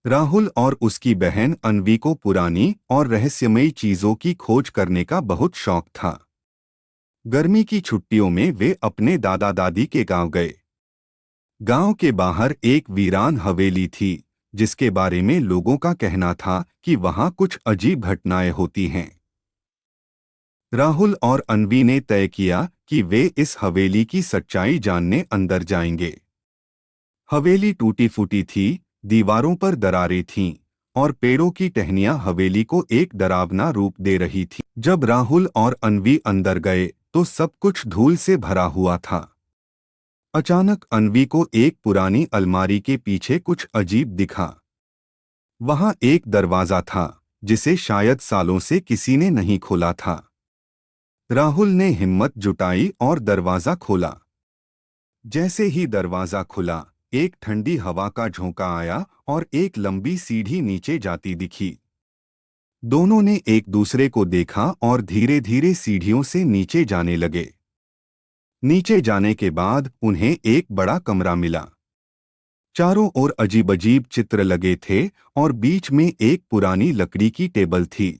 राहुल और उसकी बहन अन्वी को पुरानी और रहस्यमयी चीजों की खोज करने का बहुत शौक था। गर्मी की छुट्टियों में वे अपने दादा दादी के गांव गए। गांव के बाहर एक वीरान हवेली थी, जिसके बारे में लोगों का कहना था कि वहां कुछ अजीब घटनाएं होती हैं। राहुल और अन्वी ने तय किया कि वे इस हवेली की सच्चाई जानने अंदर जाएंगे। हवेली टूटी फूटी थी, दीवारों पर दरारें थीं और पेड़ों की टहनियां हवेली को एक डरावना रूप दे रही थी। जब राहुल और अन्वी अंदर गए तो सब कुछ धूल से भरा हुआ था। अचानक अन्वी को एक पुरानी अलमारी के पीछे कुछ अजीब दिखा। वहां एक दरवाजा था, जिसे शायद सालों से किसी ने नहीं खोला था। राहुल ने हिम्मत जुटाई और दरवाजा खोला। जैसे ही दरवाजा खुला, एक ठंडी हवा का झोंका आया और एक लंबी सीढ़ी नीचे जाती दिखी। दोनों ने एक दूसरे को देखा और धीरे धीरे सीढ़ियों से नीचे जाने लगे। नीचे जाने के बाद उन्हें एक बड़ा कमरा मिला। चारों ओर अजीब अजीब चित्र लगे थे और बीच में एक पुरानी लकड़ी की टेबल थी।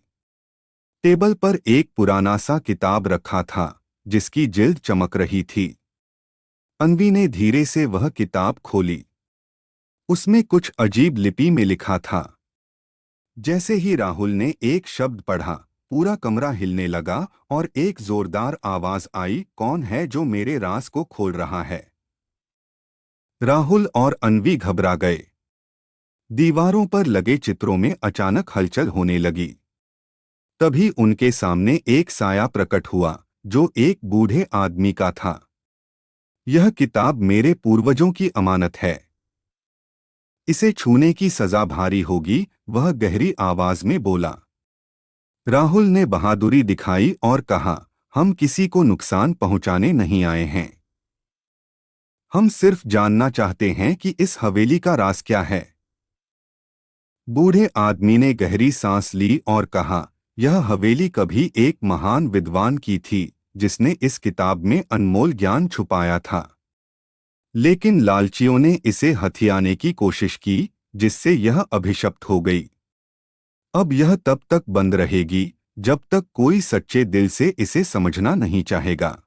टेबल पर एक पुराना सा किताब रखा था, जिसकी जिल्द चमक रही थी। अन्वी ने धीरे से वह किताब खोली। उसमें कुछ अजीब लिपि में लिखा था। जैसे ही राहुल ने एक शब्द पढ़ा, पूरा कमरा हिलने लगा और एक जोरदार आवाज आई, कौन है जो मेरे राज को खोल रहा है? राहुल और अन्वी घबरा गए। दीवारों पर लगे चित्रों में अचानक हलचल होने लगी। तभी उनके सामने एक साया प्रकट हुआ, जो एक बूढ़े आदमी का था। यह किताब मेरे पूर्वजों की अमानत है। इसे छूने की सजा भारी होगी, वह गहरी आवाज में बोला। राहुल ने बहादुरी दिखाई और कहा, हम किसी को नुकसान पहुंचाने नहीं आए हैं। हम सिर्फ जानना चाहते हैं कि इस हवेली का राज क्या है। बूढ़े आदमी ने गहरी सांस ली और कहा, यह हवेली कभी एक महान विद्वान की थी, जिसने इस किताब में अनमोल ज्ञान छुपाया था। लेकिन लालचियों ने इसे हथियाने की कोशिश की, जिससे यह अभिशप्त हो गई। अब यह तब तक बंद रहेगी, जब तक कोई सच्चे दिल से इसे समझना नहीं चाहेगा।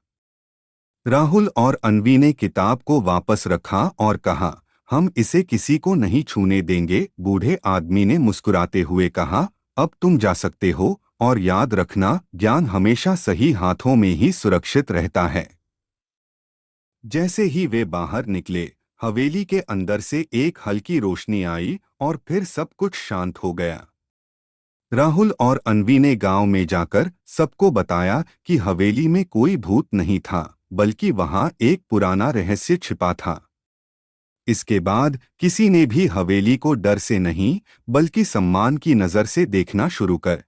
राहुल और अन्वी ने किताब को वापस रखा और कहा, हम इसे किसी को नहीं छूने देंगे। बूढ़े आदमी ने मुस्कुराते हुए कहा, अब तुम जा सकते हो, और याद रखना, ज्ञान हमेशा सही हाथों में ही सुरक्षित रहता है। जैसे ही वे बाहर निकले, हवेली के अंदर से एक हल्की रोशनी आई और फिर सब कुछ शांत हो गया। राहुल और अन्वी ने गांव में जाकर सबको बताया कि हवेली में कोई भूत नहीं था, बल्कि वहां एक पुराना रहस्य छिपा था। इसके बाद किसी ने भी हवेली को डर से नहीं, बल्कि सम्मान की नजर से देखना शुरू कर